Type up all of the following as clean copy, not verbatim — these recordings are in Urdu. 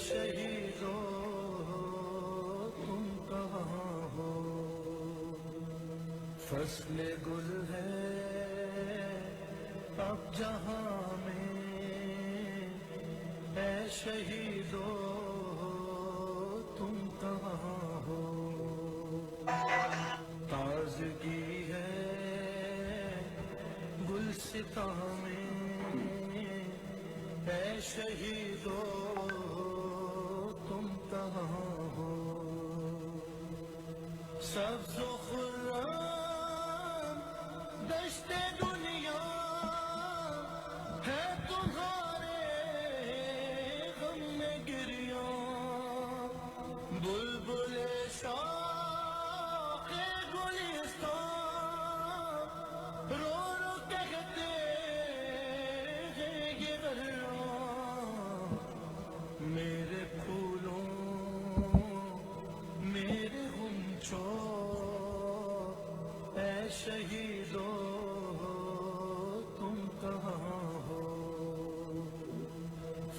شہیدو تم کہاں ہو، فصل گل ہے اب جہاں میں، اے شہیدو تم کہاں ہو، تازگی ہے گلستاں میں، اے شہیدو تم کہاں ہو، سبز و خرم دشت دنیا ہے تمہارے غم میں گریاں، بلبل شاخ گلستان رو رو کہتے ہیں یہ غریاں، میرے پھولوں میرے غنچوں اے شہیدو تم کہاں ہو،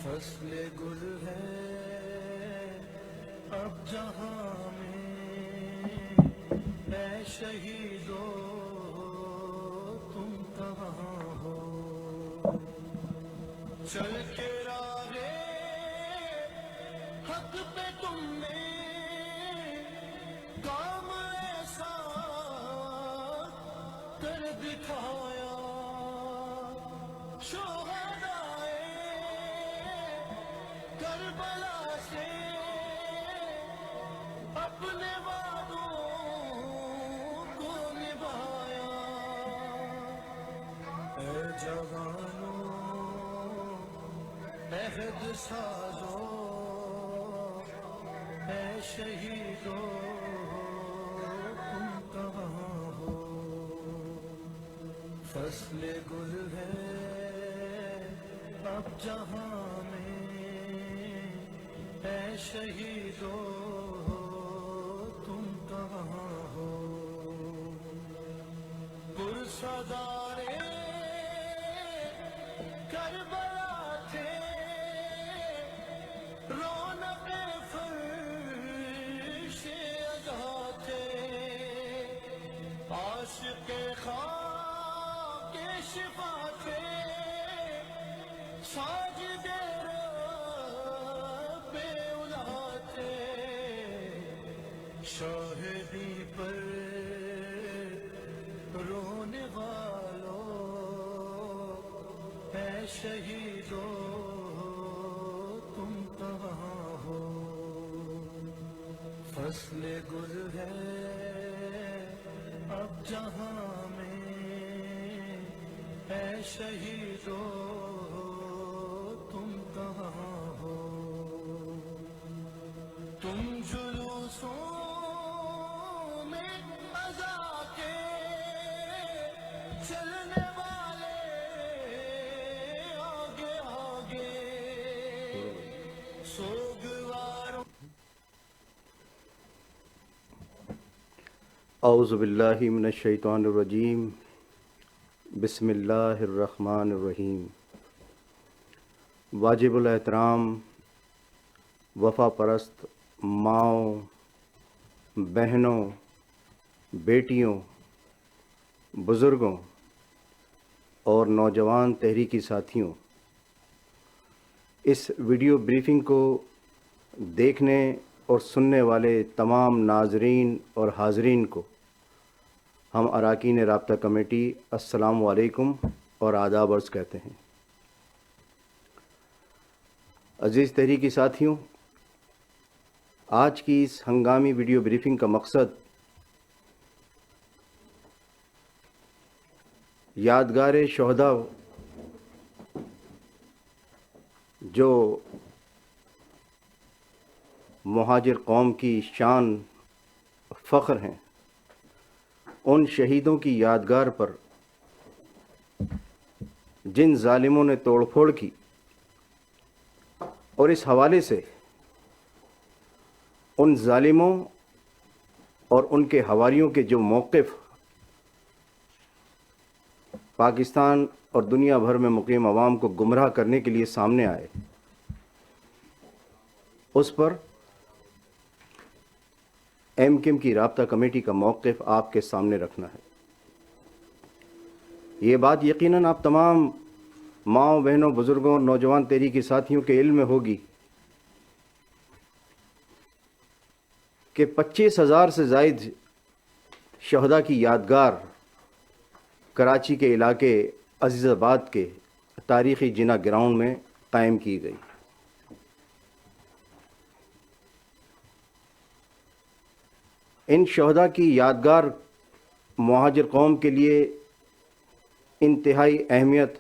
فصل گل ہے اب جہاں میں، اے شہیدو تم کہاں ہو، چل کے راہ حق پہ تم نے کام ایسا کر دکھایا، شہدائے کربلا سے اپنے وعدوں کو نبھایا، اے جوانوں عہد سازو اے شہیدو تم کہاں ہو، فصل گل ہے اب جہاں میں، اے شہیدو تم کہاں ہو، پرسدارے کربلا تھے رونق فرش اضحیٰ تھے، عاشق خاک شفا تھے، ساجد رب اولیٰ تھے، شاہدی پر رونے والوں اے شہیدو تم کہاں ہو، فصل گل ہے اب جہاں میں، اے شہیدو تم کہاں ہو، تم جلوسوں میں عزا کے چلنے والے آگے آگے، سوگواروں اعوذ باللہ من الشیطان الرجیم، بسم اللہ الرحمن الرحیم۔ واجب الاحترام وفا پرست ماؤں، بہنوں، بیٹیوں، بزرگوں اور نوجوان تحریکی ساتھیوں، اس ویڈیو بریفنگ کو دیکھنے اور سننے والے تمام ناظرین اور حاضرین کو ہم اراکین رابطہ کمیٹی السلام علیکم اور آداب عرض کہتے ہیں۔ عزیز تحریکی ساتھیوں، آج کی اس ہنگامی ویڈیو بریفنگ کا مقصد یادگار شہداء جو مہاجر قوم کی شان فخر ہیں، ان شہیدوں کی یادگار پر جن ظالموں نے توڑ پھوڑ کی، اور اس حوالے سے ان ظالموں اور ان کے حواریوں کے جو موقف پاکستان اور دنیا بھر میں مقیم عوام کو گمراہ کرنے کے لیے سامنے آئے، اس پر ایم کیو ایم کی رابطہ کمیٹی کا موقف آپ کے سامنے رکھنا ہے۔ یہ بات یقیناً آپ تمام ماؤں، بہنوں، بزرگوں اور نوجوان تحریکی ساتھیوں کے علم میں ہوگی کہ 25,000 سے زائد شہداء کی یادگار کراچی کے علاقے عزیز آباد کے تاریخی جناح گراؤنڈ میں قائم کی گئی۔ ان شہداء کی یادگار مہاجر قوم کے لیے انتہائی اہمیت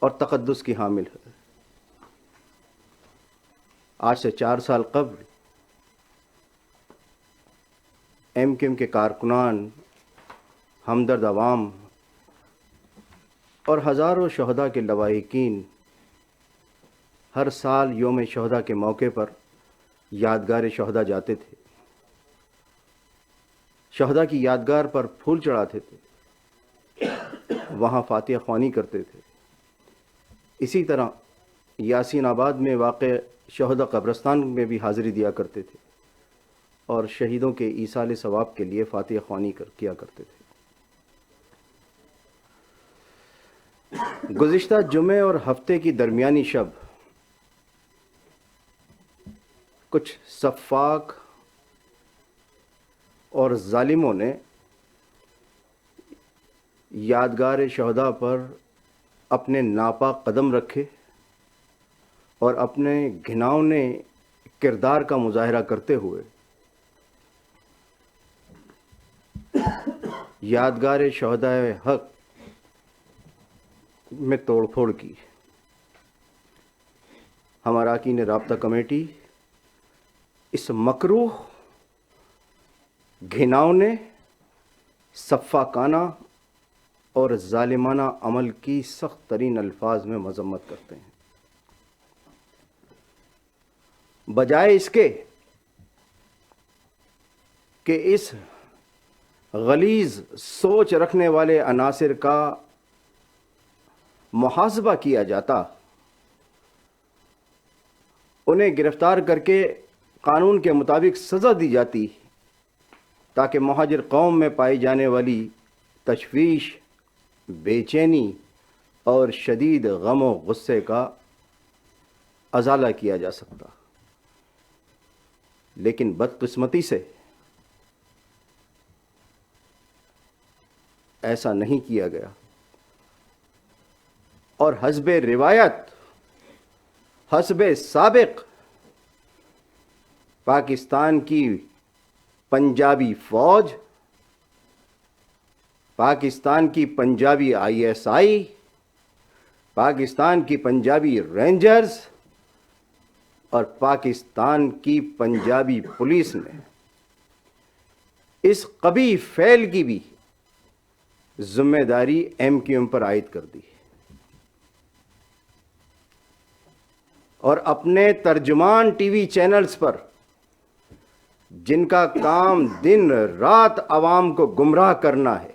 اور تقدس کی حامل ہے۔ آج سے 4 سال قبل ایم کیو ایم کے کارکنان، ہمدرد عوام اور ہزاروں شہداء کے لواحقین ہر سال یوم شہداء کے موقع پر یادگار شہداء جاتے تھے، شہداء کی یادگار پر پھول چڑھاتے تھے، وہاں فاتحہ خوانی کرتے تھے۔ اسی طرح یاسین آباد میں واقع شہداء قبرستان میں بھی حاضری دیا کرتے تھے اور شہیدوں کے ایصال ثواب کے لیے فاتحہ خوانی کیا کرتے تھے۔ گزشتہ جمعے اور ہفتے کی درمیانی شب کچھ سفاک اور ظالموں نے یادگار شہداء پر اپنے ناپاک قدم رکھے اور اپنے گھناؤنے کردار کا مظاہرہ کرتے ہوئے یادگار شہداء حق میں توڑ پھوڑ کی۔ ہم اراکین رابطہ کمیٹی اس مکروہ، گھناؤنے، سفاکانہ اور ظالمانہ عمل کی سخت ترین الفاظ میں مذمت کرتے ہیں۔ بجائے اس کے کہ اس غلیظ سوچ رکھنے والے عناصر کا محاسبہ کیا جاتا، انہیں گرفتار کر کے قانون کے مطابق سزا دی جاتی تاکہ مہاجر قوم میں پائی جانے والی تشویش، بے چینی اور شدید غم و غصے کا ازالہ کیا جا سکتا۔ لیکن بدقسمتی سے ایسا نہیں کیا گیا اور حسب روایت، حسب سابق، پاکستان کی پنجابی فوج، پاکستان کی پنجابی ISI، پاکستان کی پنجابی رینجرز اور پاکستان کی پنجابی پولیس نے اس قبیح فعل کی بھی ذمہ داری ایم کیو ایم پر عائد کر دی اور اپنے ترجمان ٹی وی چینلز پر، جن کا کام دن رات عوام کو گمراہ کرنا ہے،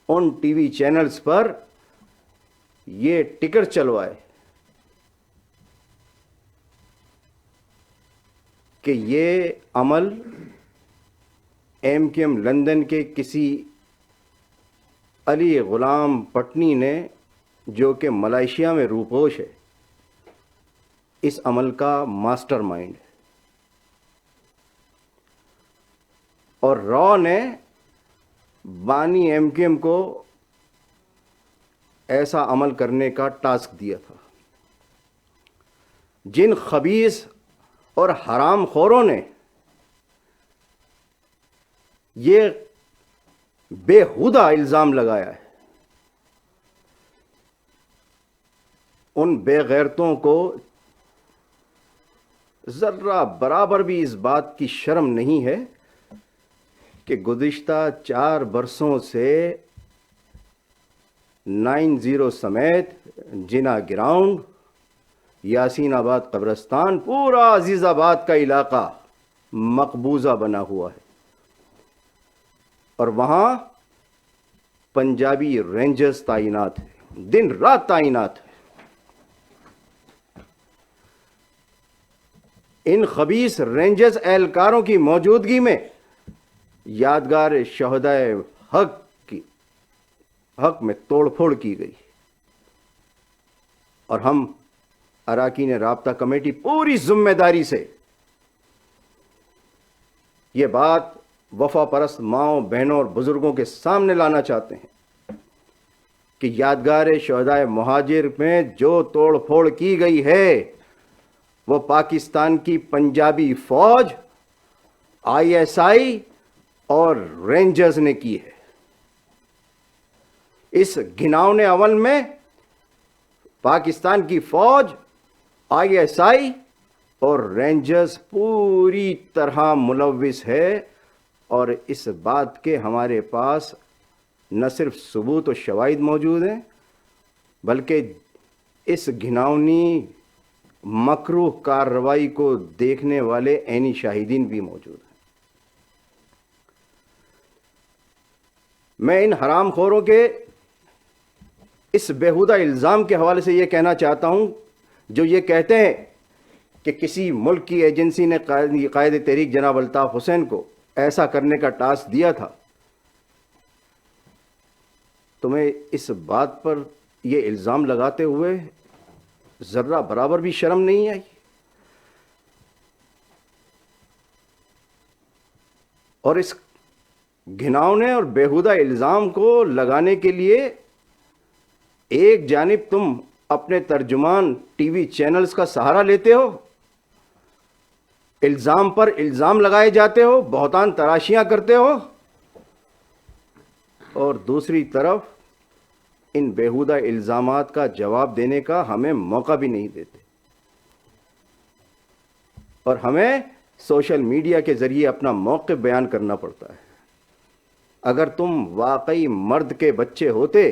ان ٹی وی چینلز پر یہ ٹکر چلوائے کہ یہ عمل ایم کیو ایم لندن کے کسی علی غلام پٹنی نے، جو کہ ملائیشیا میں روپوش ہے، اس عمل کا ماسٹر مائنڈ ہے، اور را نے بانی ایم کیو ایم کو ایسا عمل کرنے کا ٹاسک دیا تھا۔ جن خبیث اور حرام خوروں نے یہ بےہودہ الزام لگایا ہے، ان بے غیرتوں کو ذرہ برابر بھی اس بات کی شرم نہیں ہے کہ گزشتہ 4 برسوں سے 90 سمیت جناح گراؤنڈ، یاسین آباد قبرستان، پورا عزیز آباد کا علاقہ مقبوضہ بنا ہوا ہے، اور وہاں پنجابی رینجرز تعینات ہیں، دن رات تعینات ہیں۔ ان خبیث رینجرز اہلکاروں کی موجودگی میں یادگار شہدائے حق میں توڑ پھوڑ کی گئی، اور ہم اراکین رابطہ کمیٹی پوری ذمہ داری سے یہ بات وفا پرست ماؤں، بہنوں اور بزرگوں کے سامنے لانا چاہتے ہیں کہ یادگار شہدائے مہاجر میں جو توڑ پھوڑ کی گئی ہے وہ پاکستان کی پنجابی فوج، ISI اور رینجرز نے کی ہے۔ اس گھناؤنے عمل میں پاکستان کی فوج، ISI اور رینجرز پوری طرح ملوث ہے، اور اس بات کے ہمارے پاس نہ صرف ثبوت و شواہد موجود ہیں بلکہ اس گھناؤنی مکروہ کارروائی کو دیکھنے والے عینی شاہدین بھی موجود ہیں۔ میں ان حرام خوروں کے اس بیہودہ الزام کے حوالے سے یہ کہنا چاہتا ہوں جو یہ کہتے ہیں کہ کسی ملک کی ایجنسی نے قائد تحریک جناب الطاف حسین کو ایسا کرنے کا ٹاسک دیا تھا، تمہیں اس بات پر یہ الزام لگاتے ہوئے ذرہ برابر بھی شرم نہیں آئی؟ اور اس گھناؤنے اور بیہودہ الزام کو لگانے کے لیے ایک جانب تم اپنے ترجمان ٹی وی چینلز کا سہارا لیتے ہو، الزام پر الزام لگائے جاتے ہو، بہتان تراشیاں کرتے ہو، اور دوسری طرف ان بیہودہ الزامات کا جواب دینے کا ہمیں موقع بھی نہیں دیتے، اور ہمیں سوشل میڈیا کے ذریعے اپنا موقف بیان کرنا پڑتا ہے۔ اگر تم واقعی مرد کے بچے ہوتے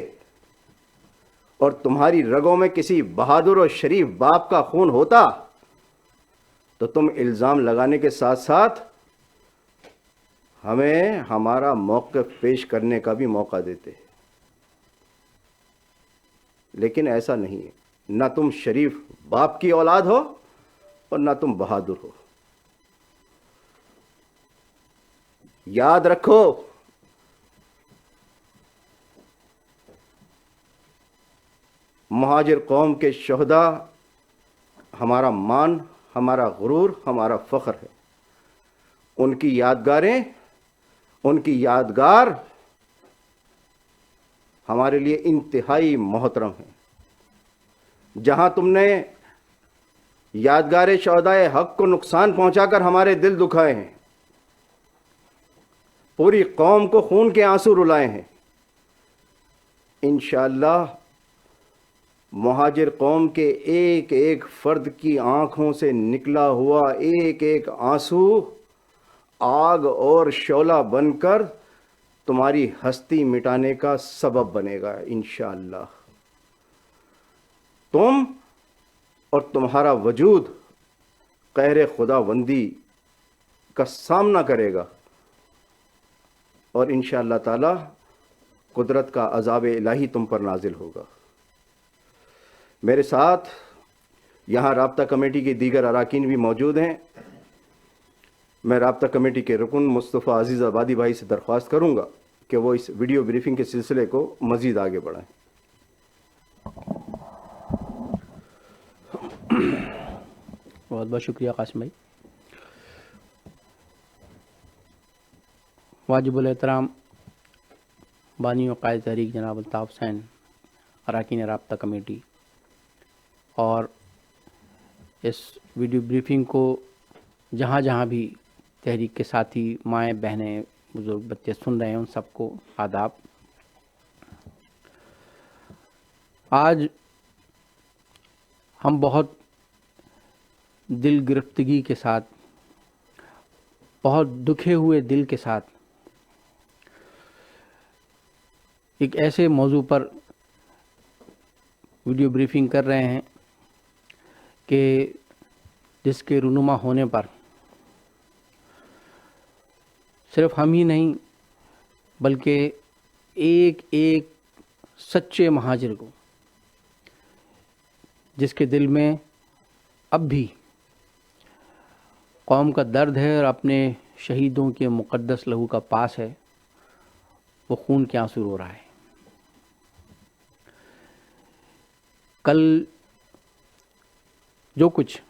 اور تمہاری رگوں میں کسی بہادر اور شریف باپ کا خون ہوتا تو تم الزام لگانے کے ساتھ ساتھ ہمیں ہمارا موقف پیش کرنے کا بھی موقع دیتے، لیکن ایسا نہیں ہے۔ نہ تم شریف باپ کی اولاد ہو اور نہ تم بہادر ہو۔ یاد رکھو، مہاجر قوم کے شہداء ہمارا مان، ہمارا غرور، ہمارا فخر ہے۔ ان کی یادگاریں، ان کی یادگار ہمارے لیے انتہائی محترم ہیں۔ جہاں تم نے یادگار شہدائے حق کو نقصان پہنچا کر ہمارے دل دکھائے ہیں، پوری قوم کو خون کے آنسو رلائے ہیں، انشاءاللہ مہاجر قوم کے ایک ایک فرد کی آنکھوں سے نکلا ہوا ایک ایک آنسو آگ اور شعلہ بن کر تمہاری ہستی مٹانے کا سبب بنے گا انشاءاللہ۔ تم اور تمہارا وجود قہر خداوندی کا سامنا کرے گا، اور انشاءاللہ تعالی قدرت کا عذاب الہی تم پر نازل ہوگا۔ میرے ساتھ یہاں رابطہ کمیٹی کے دیگر اراکین بھی موجود ہیں۔ میں رابطہ کمیٹی کے رکن مصطفیٰ عزیز آبادی بھائی سے درخواست کروں گا کہ وہ اس ویڈیو بریفنگ کے سلسلے کو مزید آگے بڑھائیں۔ بہت بہت شکریہ قاسم بھائی۔ واجب الاحترام بانی و قائد تحریک جناب الطاف حسین، اراکین رابطہ کمیٹی، اور اس ویڈیو بریفنگ کو جہاں جہاں بھی تحریک کے ساتھی، مائیں، بہنیں، بزرگ، بچے سن رہے ہیں، ان سب کو آداب۔ آج ہم بہت دل گرفتگی کے ساتھ، بہت دکھے ہوئے دل کے ساتھ ایک ایسے موضوع پر ویڈیو بریفنگ کر رہے ہیں کہ جس کے رونما ہونے پر صرف ہم ہی نہیں بلکہ ایک ایک سچے مہاجر کو، جس کے دل میں اب بھی قوم کا درد ہے اور اپنے شہیدوں کے مقدس لہو کا پاس ہے، وہ خون کے آنسو رو رہا ہے۔ کل جو کچھ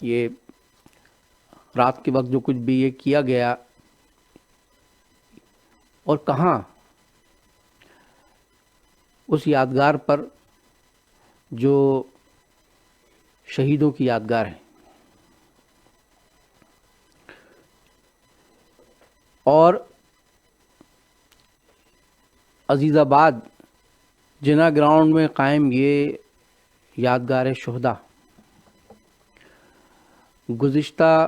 یہ رات کے وقت جو کچھ بھی یہ کیا گیا اور کہاں، اس یادگار پر جو شہیدوں کی یادگار ہے، اور عزیز آباد جنا گراؤنڈ میں قائم یہ یادگار شہداء گزشتہ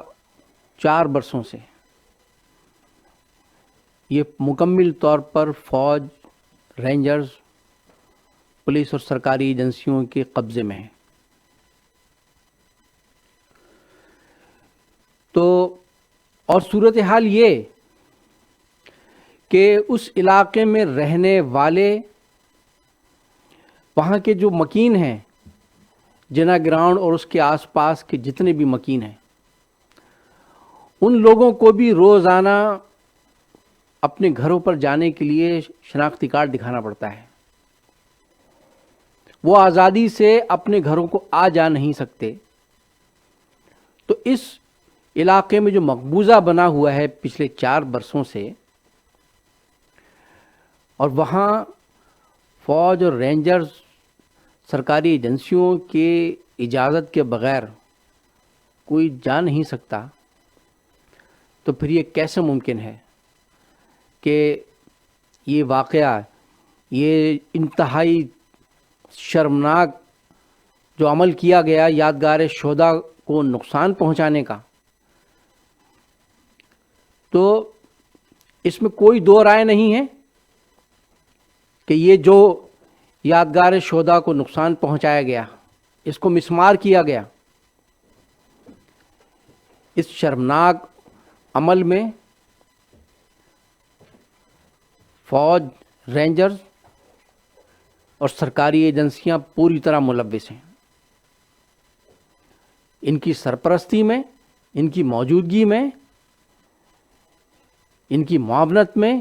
4 برسوں سے یہ مکمل طور پر فوج، رینجرز، پولیس اور سرکاری ایجنسیوں کے قبضے میں ہے۔ تو اور صورتحال یہ کہ اس علاقے میں رہنے والے وہاں کے جو مکین ہیں، جنا گراؤنڈ اور اس کے آس پاس کے جتنے بھی مکین ہیں، ان لوگوں کو بھی روزانہ اپنے گھروں پر جانے کے لیے شناختی کارڈ دکھانا پڑتا ہے۔ وہ آزادی سے اپنے گھروں کو آ جا نہیں سکتے۔ تو اس علاقے میں جو مقبوضہ بنا ہوا ہے پچھلے 4 برسوں سے، اور وہاں فوج اور رینجرز سرکاری ایجنسیوں کے اجازت کے بغیر کوئی جا نہیں سکتا، تو پھر یہ کیسے ممکن ہے کہ یہ واقعہ، یہ انتہائی شرمناک جو عمل کیا گیا یادگار شہداء کو نقصان پہنچانے کا، تو اس میں کوئی دو رائے نہیں ہے کہ یہ جو یادگار شہداء کو نقصان پہنچایا گیا، اس کو مسمار کیا گیا، اس شرمناک عمل میں فوج، رینجرز اور سرکاری ایجنسیاں پوری طرح ملوث ہیں۔ ان کی سرپرستی میں، ان کی موجودگی میں، ان کی معاونت میں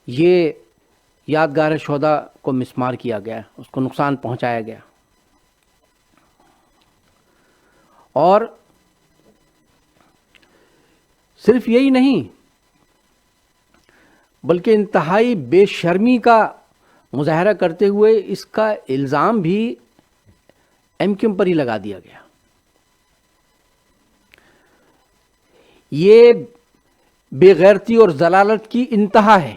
یہ یادگار شہداء کو مسمار کیا گیا، اس کو نقصان پہنچایا گیا۔ اور صرف یہی نہیں بلکہ انتہائی بے شرمی کا مظاہرہ کرتے ہوئے اس کا الزام بھی ایم کیو ایم پر ہی لگا دیا گیا۔ یہ بے غیرتی اور ضلالت کی انتہا ہے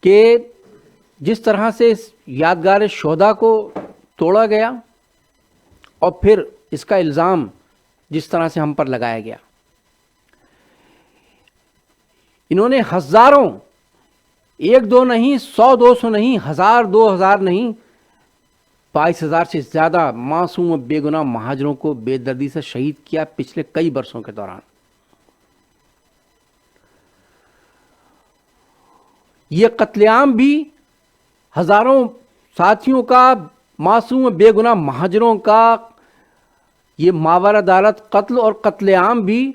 کہ جس طرح سے اس یادگار شہداء کو توڑا گیا اور پھر اس کا الزام جس طرح سے ہم پر لگایا گیا، انہوں نے ہزاروں، 1-2 نہیں، 100-200 نہیں، 1000-2000 نہیں، 22,000 سے زیادہ معصوم و بے گناہ مہاجروں کو بے دردی سے شہید کیا پچھلے کئی برسوں کے دوران۔ یہ قتل عام بھی ہزاروں ساتھیوں کا، معصوم و بے گناہ مہاجروں کا یہ ماوراء عدالت قتل اور قتل عام بھی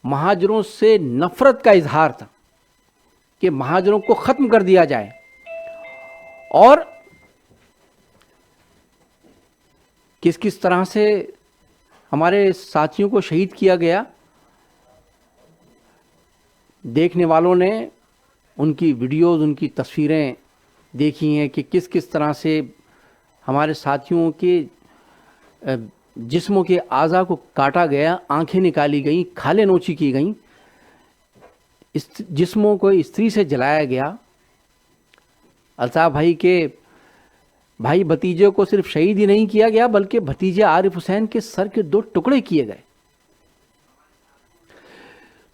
مہاجروں سے نفرت کا اظہار تھا کہ مہاجروں کو ختم کر دیا جائے۔ اور کس کس طرح سے ہمارے ساتھیوں کو شہید کیا گیا، دیکھنے والوں نے ان کی ویڈیوز، ان کی تصویریں دیکھی ہیں کہ کس کس طرح سے ہمارے ساتھیوں کے جسموں کے اعضاء کو کاٹا گیا، آنکھیں نکالی گئیں، کھالیں نوچی کی گئیں، جسموں کو استری سے جلایا گیا۔ الطاف بھائی کے بھائی بھتیجے کو صرف شہید ہی نہیں کیا گیا بلکہ بھتیجے عارف حسین کے سر کے 2 ٹکڑے کیے گئے۔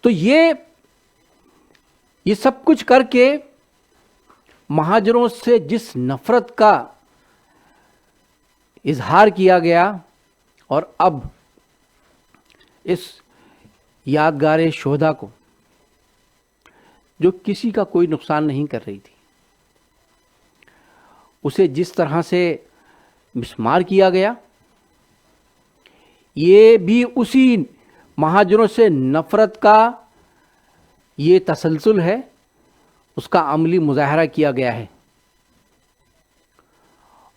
تو یہ سب کچھ کر کے مہاجروں سے جس نفرت کا اظہار کیا گیا، اور اب اس یادگار شہداء کو جو کسی کا کوئی نقصان نہیں کر رہی تھی، اسے جس طرح سے مسمار کیا گیا، یہ بھی اسی مہاجروں سے نفرت کا یہ تسلسل ہے، اس کا عملی مظاہرہ کیا گیا ہے.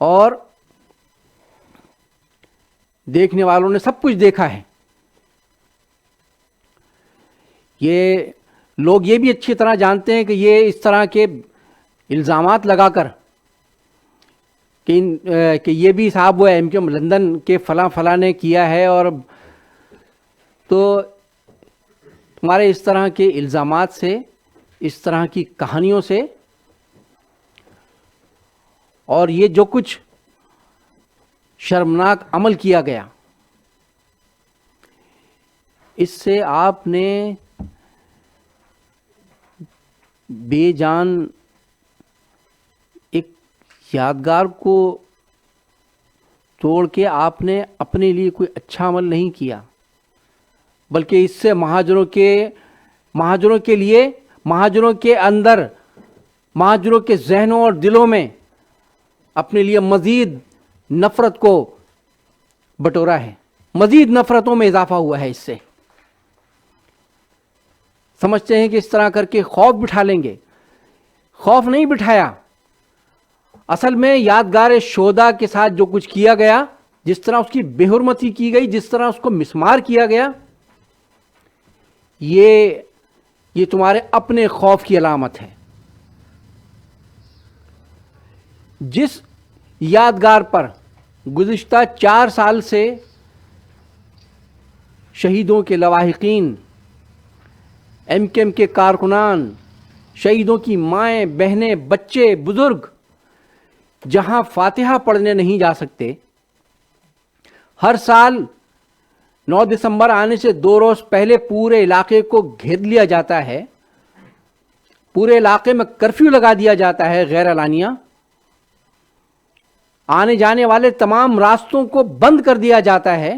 اور دیکھنے والوں نے سب کچھ دیکھا ہے. یہ لوگ یہ بھی اچھی طرح جانتے ہیں کہ یہ اس طرح کے الزامات لگا کر کہ یہ بھی صاحب وہ ایم کیو لندن کے فلاں فلاں نے کیا ہے، اور تو تمہارے اس طرح کے الزامات سے، اس طرح کی کہانیوں سے، اور یہ جو کچھ شرمناک عمل کیا گیا، اس سے آپ نے بے جان ایک یادگار کو توڑ کے آپ نے اپنے لیے کوئی اچھا عمل نہیں کیا، بلکہ اس سے مہاجروں کے لیے، مہاجروں کے اندر، مہاجروں کے ذہنوں اور دلوں میں اپنے لیے مزید نفرت کو بٹورا ہے، مزید نفرتوں میں اضافہ ہوا ہے. اس سے سمجھتے ہیں کہ اس طرح کر کے خوف بٹھا لیں گے. خوف نہیں بٹھایا. اصل میں یادگار شہداء کے ساتھ جو کچھ کیا گیا، جس طرح اس کی بے حرمتی کی گئی، جس طرح اس کو مسمار کیا گیا، یہ تمہارے اپنے خوف کی علامت ہے. جس یادگار پر گزشتہ 4 سال سے شہیدوں کے لواحقین، ایم کیو ایم کے کارکنان، شہیدوں کی مائیں، بہنیں، بچے، بزرگ جہاں فاتحہ پڑھنے نہیں جا سکتے، ہر سال 9 دسمبر آنے سے 2 روز پہلے پورے علاقے کو گھیر لیا جاتا ہے، پورے علاقے میں کرفیو لگا دیا جاتا ہے غیر اعلانیہ، آنے جانے والے تمام راستوں کو بند کر دیا جاتا ہے،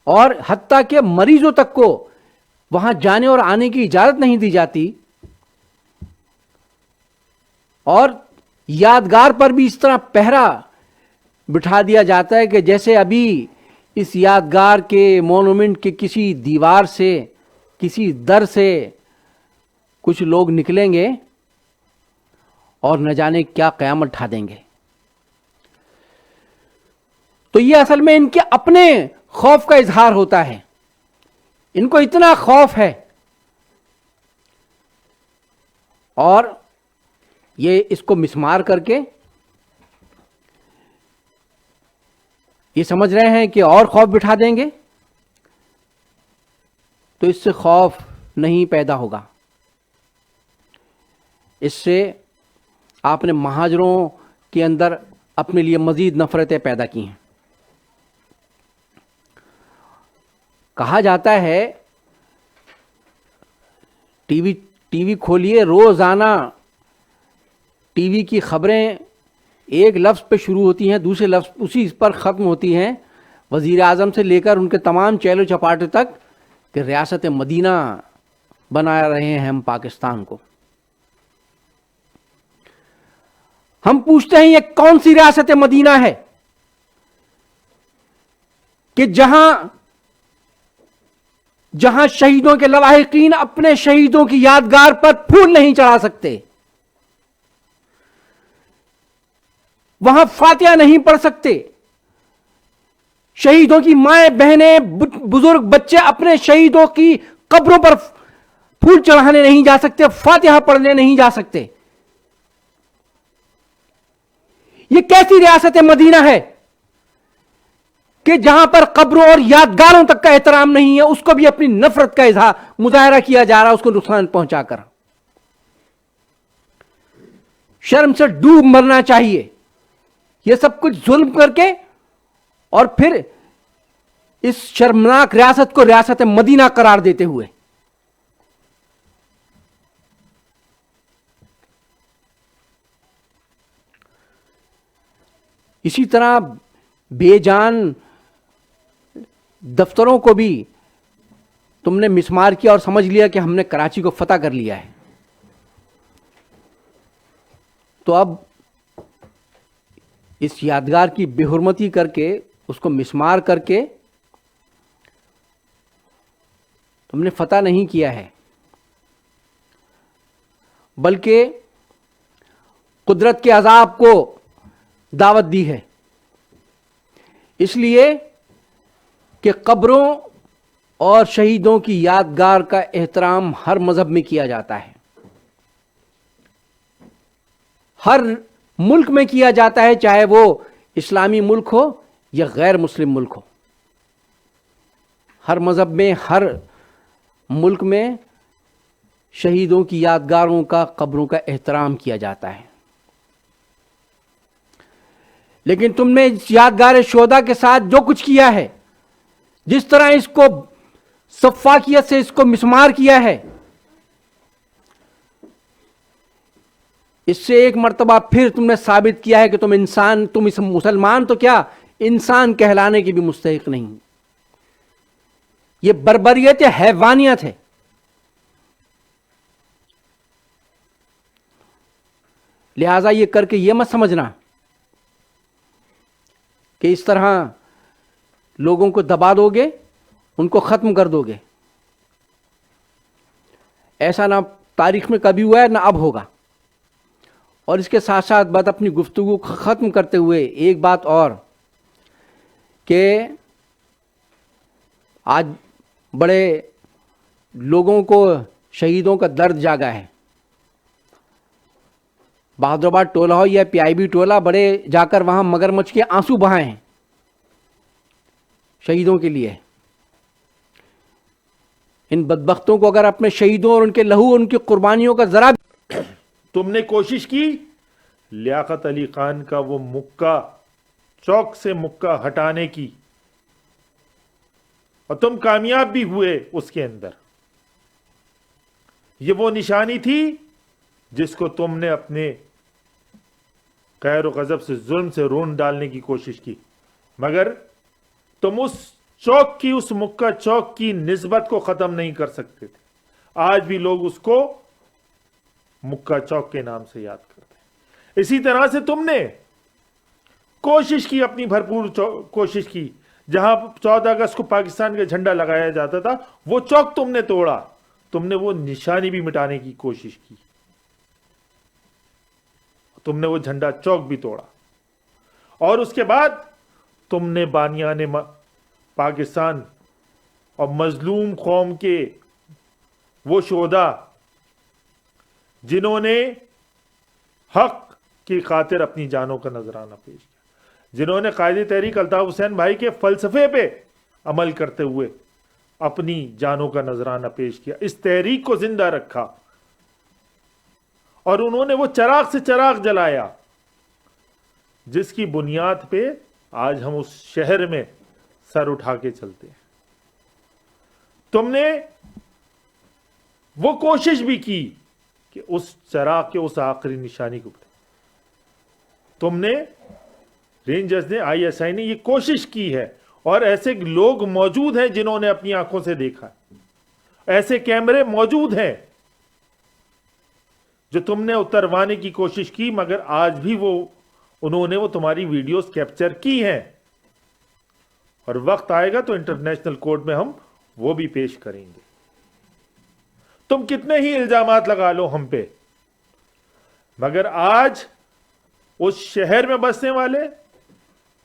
اور حتیٰ کہ مریضوں تک کو وہاں جانے اور آنے کی اجازت نہیں دی جاتی. اور یادگار پر بھی اس طرح پہرا بٹھا دیا جاتا ہے کہ جیسے ابھی اس یادگار کے مونومنٹ کے کسی دیوار سے، کسی در سے کچھ لوگ نکلیں گے اور نہ جانے کیا قیامت ڈھا دیں گے. تو یہ اصل میں ان کے اپنے خوف کا اظہار ہوتا ہے. ان کو اتنا خوف ہے، اور یہ اس کو مسمار کر کے یہ سمجھ رہے ہیں کہ اور خوف بٹھا دیں گے، تو اس سے خوف نہیں پیدا ہوگا. اس سے آپ نے مہاجروں کے اندر اپنے لیے مزید نفرتیں پیدا کی ہیں. کہا جاتا ہے، ٹی وی کھولیے، روزانہ ٹی وی کی خبریں ایک لفظ پہ شروع ہوتی ہیں، دوسرے لفظ اسی پر ختم ہوتی ہیں، وزیر اعظم سے لے کر ان کے تمام چہل و چپاٹے تک، کہ ریاست مدینہ بنا رہے ہیں ہم پاکستان کو. ہم پوچھتے ہیں یہ کون سی ریاست مدینہ ہے کہ جہاں شہیدوں کے لواحقین اپنے شہیدوں کی یادگار پر پھول نہیں چڑھا سکتے، وہاں فاتحہ نہیں پڑھ سکتے، شہیدوں کی مائیں، بہنیں، بزرگ، بچے اپنے شہیدوں کی قبروں پر پھول چڑھانے نہیں جا سکتے، فاتحہ پڑھنے نہیں جا سکتے. یہ کیسی ریاست مدینہ ہے کہ جہاں پر قبروں اور یادگاروں تک کا احترام نہیں ہے، اس کو بھی اپنی نفرت کا مظاہرہ کیا جا رہا ہے، اس کو نقصان پہنچا کر. شرم سے ڈوب مرنا چاہیے یہ سب کچھ ظلم کر کے، اور پھر اس شرمناک ریاست کو ریاست مدینہ قرار دیتے ہوئے. اسی طرح بے جان دفتروں کو بھی تم نے مسمار کیا اور سمجھ لیا کہ ہم نے کراچی کو فتح کر لیا ہے. تو اب اس یادگار کی بے حرمتی کر کے اس کو مسمار کر کے تم نے فتح نہیں کیا ہے، بلکہ قدرت کے عذاب کو دعوت دی ہے، اس لیے کہ قبروں اور شہیدوں کی یادگار کا احترام ہر مذہب میں کیا جاتا ہے، ہر ملک میں کیا جاتا ہے، چاہے وہ اسلامی ملک ہو یا غیر مسلم ملک ہو۔ ہر مذہب میں، ہر ملک میں شہیدوں کی یادگاروں کا، قبروں کا احترام کیا جاتا ہے۔ لیکن تم نے یادگار شہداء کے ساتھ جو کچھ کیا ہے، جس طرح اس کو سفاکیت سے اس کو مسمار کیا ہے، اس سے ایک مرتبہ پھر تم نے ثابت کیا ہے کہ تم انسان، تم اس مسلمان تو کیا انسان کہلانے کی بھی مستحق نہیں۔ یہ بربریت حیوانیت ہے۔ لہذا یہ کر کے یہ مت سمجھنا کہ اس طرح لوگوں کو دبا دو گے، ان کو ختم کر دو گے۔ ایسا نہ تاریخ میں کبھی ہوا ہے، نہ اب ہوگا۔ اور اس کے ساتھ ساتھ بات اپنی گفتگو ختم کرتے ہوئے ایک بات اور، کہ آج بڑے لوگوں کو شہیدوں کا درد جاگا ہے۔ بہادر آباد ٹولہ ہو یا پی آئی بی ٹولہ، بڑے جا کر وہاں مگرمچھ کے آنسو بہائے ہیں شہیدوں کے لیے۔ ان بدبختوں کو اگر اپنے شہیدوں اور ان کے لہو، ان کی قربانیوں کا ذرا تم نے کوشش کی لیاقت علی خان کا وہ مکہ، چوک سے مکہ ہٹانے کی، اور تم کامیاب بھی ہوئے اس کے اندر۔ یہ وہ نشانی تھی جس کو تم نے اپنے قہر و غضب سے، ظلم سے رون ڈالنے کی کوشش کی، مگر تم اس چوک کی، اس مکہ چوک کی نسبت کو ختم نہیں کر سکتے تھے۔ آج بھی لوگ اس کو مکہ چوک کے نام سے یاد کرتے ہیں۔ اسی طرح سے تم نے کوشش کی، اپنی بھرپور کوشش کی، جہاں 14 اگست کو پاکستان کا جھنڈا لگایا جاتا تھا، وہ چوک تم نے توڑا، تم نے وہ نشانی بھی مٹانے کی کوشش کی، تم نے وہ جھنڈا چوک بھی توڑا۔ اور اس کے بعد تم نے بانیان پاکستان اور مظلوم قوم کے وہ شہداء جنہوں نے حق کی خاطر اپنی جانوں کا نذرانہ پیش کیا، جنہوں نے قائد تحریک الطاف حسین بھائی کے فلسفے پہ عمل کرتے ہوئے اپنی جانوں کا نذرانہ پیش کیا، اس تحریک کو زندہ رکھا، اور انہوں نے وہ چراغ سے چراغ جلایا جس کی بنیاد پہ آج ہم اس شہر میں سر اٹھا کے چلتے ہیں۔ تم نے وہ کوشش بھی کی کہ اس چراغ کے اس آخری نشانی کو، تم نے، رینجرز نے، آئی ایس آئی نے یہ کوشش کی ہے، اور ایسے لوگ موجود ہیں جنہوں نے اپنی آنکھوں سے دیکھا، ایسے کیمرے موجود ہیں جو تم نے اتروانے کی کوشش کی، مگر آج بھی انہوں نے وہ تمہاری ویڈیوز کیپچر کی ہیں، اور وقت آئے گا تو انٹرنیشنل کورٹ میں ہم وہ بھی پیش کریں گے۔ تم کتنے ہی الزامات لگا لو ہم پہ، مگر آج اس شہر میں بسنے والے،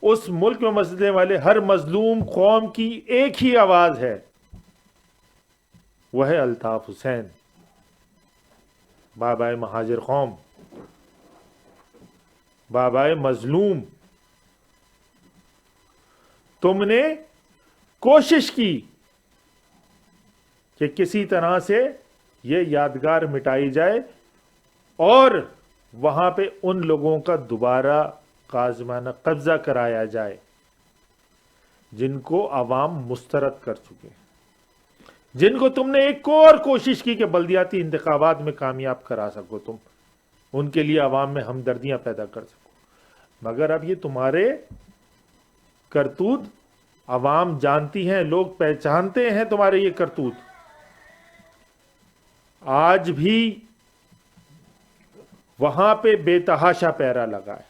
اس ملک میں بسنے والے ہر مظلوم قوم کی ایک ہی آواز ہے، وہ ہے الطاف حسین، بابائے مہاجر قوم، بابائے مظلوم۔ تم نے کوشش کی کہ کسی طرح سے یہ یادگار مٹائی جائے، اور وہاں پہ ان لوگوں کا دوبارہ قاضمانہ قبضہ کرایا جائے جن کو عوام مسترد کر چکے ہیں، جن کو تم نے ایک اور کوشش کی کہ بلدیاتی انتخابات میں کامیاب کرا سکو، تم ان کے لیے عوام میں ہمدردیاں پیدا کر سکو، مگر اب یہ تمہارے کرتوت عوام جانتی ہیں، لوگ پہچانتے ہیں تمہارے یہ کرتوت۔ آج بھی وہاں پہ بے تحاشا پیرا لگا ہے،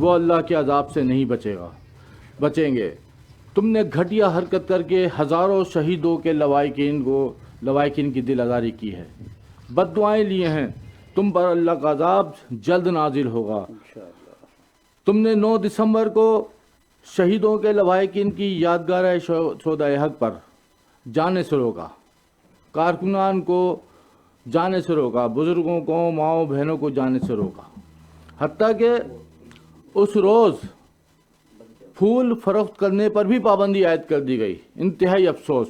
وہ اللہ کے عذاب سے نہیں بچیں گے۔ تم نے گھٹیا حرکت کر کے ہزاروں شہیدوں کے لواحقین کی دل آزاری کی ہے، بد دعائیں لیے ہیں، تم پر اللہ کا عذاب جلد نازل ہوگا۔ تم نے 9 دسمبر کو شہیدوں کے لواحقین کی یادگار شہدائے حق پر جانے سے روکا، کارکنان کو جانے سے روکا، بزرگوں کو، ماؤں بہنوں کو جانے سے روکا، حتیٰ کہ اس روز پھول فروخت کرنے پر بھی پابندی عائد کر دی گئی۔ انتہائی افسوس۔